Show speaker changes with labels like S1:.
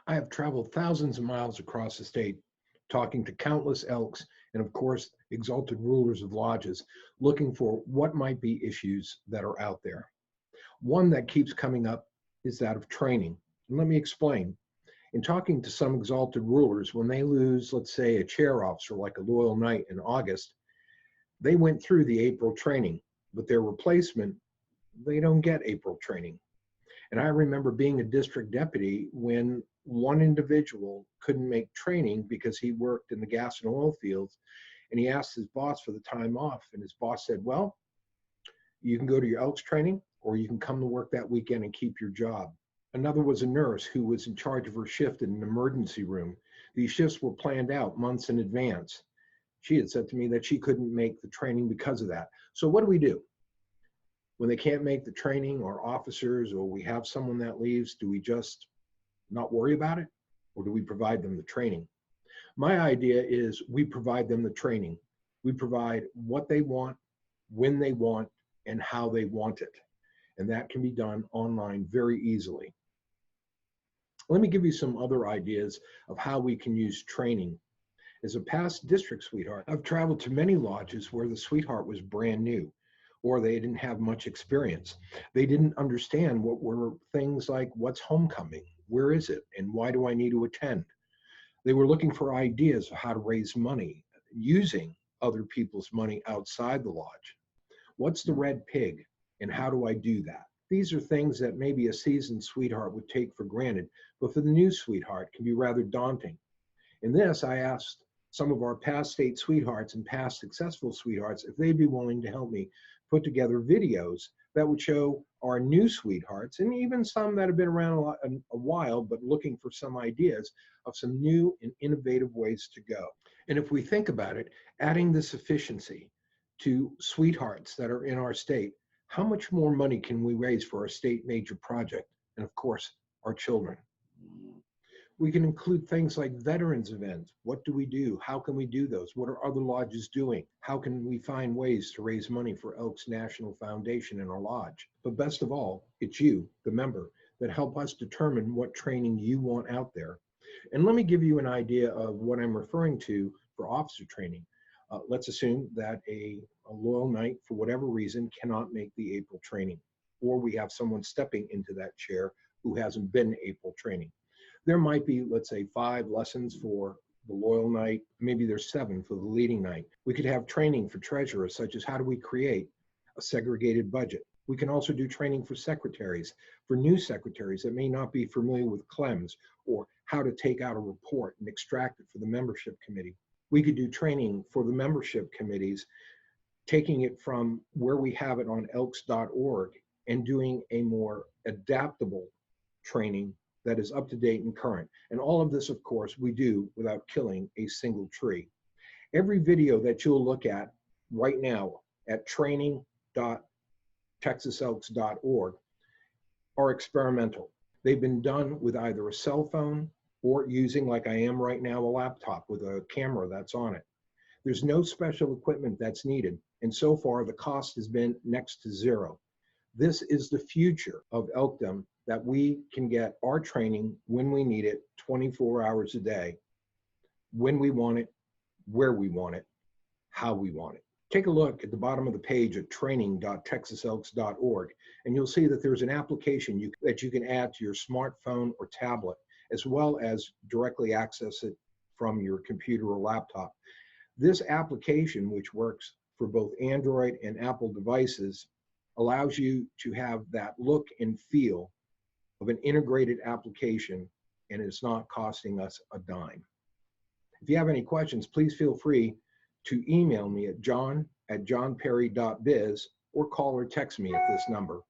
S1: I have traveled thousands of miles across the state, talking to countless elks and, of course, exalted rulers of lodges, looking for what might be issues that are out there. One that keeps coming up is that of training. And let me explain. In talking to some exalted rulers, when they lose, let's say, a chair officer like a loyal knight in August, they went through the April training, but their replacement, they don't get April training. And I remember being a district deputy when one individual couldn't make training because he worked in the gas and oil fields, and he asked his boss for the time off. And his boss said, well, you can go to your Elks training or you can come to work that weekend and keep your job. Another was a nurse who was in charge of her shift in an emergency room. These shifts were planned out months in advance. She had said to me that she couldn't make the training because of that. So what do? When they can't make the training, or officers, or we have someone that leaves, do we just not worry about it? Or do we provide them the training? My idea is we provide them the training. We provide what they want, when they want, and how they want it. And that can be done online very easily. Let me give you some other ideas of how we can use training. As a past district sweetheart, I've traveled to many lodges where the sweetheart was brand new, or they didn't have much experience. They didn't understand what were things like what's homecoming, where is it, and why do I need to attend? They were looking for ideas of how to raise money using other people's money outside the lodge. What's the red pig, and how do I do that? These are things that maybe a seasoned sweetheart would take for granted, but for the new sweetheart can be rather daunting. In this, I asked some of our past state sweethearts and past successful sweethearts if they'd be willing to help me put together videos that would show our new sweethearts, and even some that have been around a while but looking for some ideas of some new and innovative ways to go. And if we think about it, adding this efficiency to sweethearts that are in our state, how much more money can we raise for our state major project? And of course, our children. We can include things like veterans events. What do we do? How can we do those? What are other lodges doing? How can we find ways to raise money for Elks National Foundation in our lodge? But best of all, it's you, the member, that help us determine what training you want out there. And let me give you an idea of what I'm referring to for officer training. Let's assume that a loyal knight, for whatever reason, cannot make the April training, or we have someone stepping into that chair who hasn't been April training. There might be, let's say, 5 lessons for the loyal knight. Maybe there's 7 for the leading knight. We could have training for treasurers, such as how do we create a segregated budget. We can also do training for secretaries, for new secretaries that may not be familiar with CLEMS, or how to take out a report and extract it for the membership committee. We could do training for the membership committees, taking it from where we have it on elks.org and doing a more adaptable training that is up to date and current. And all of this, of course, we do without killing a single tree. Every video that you'll look at right now at training.texaselks.org are experimental. They've been done with either a cell phone or using, like I am right now, a laptop with a camera that's on it. There's no special equipment that's needed. And so far, the cost has been next to zero. This is the future of elkdom, that we can get our training when we need it, 24 hours a day, when we want it, where we want it, how we want it. Take a look at the bottom of the page at training.texaselks.org, and you'll see that there's an application that you can add to your smartphone or tablet, as well as directly access it from your computer or laptop. This application, which works for both Android and Apple devices, allows you to have that look and feel of an integrated application, and it's not costing us a dime. If you have any questions, please feel free to email me at john@johnperry.biz or call or text me at this number.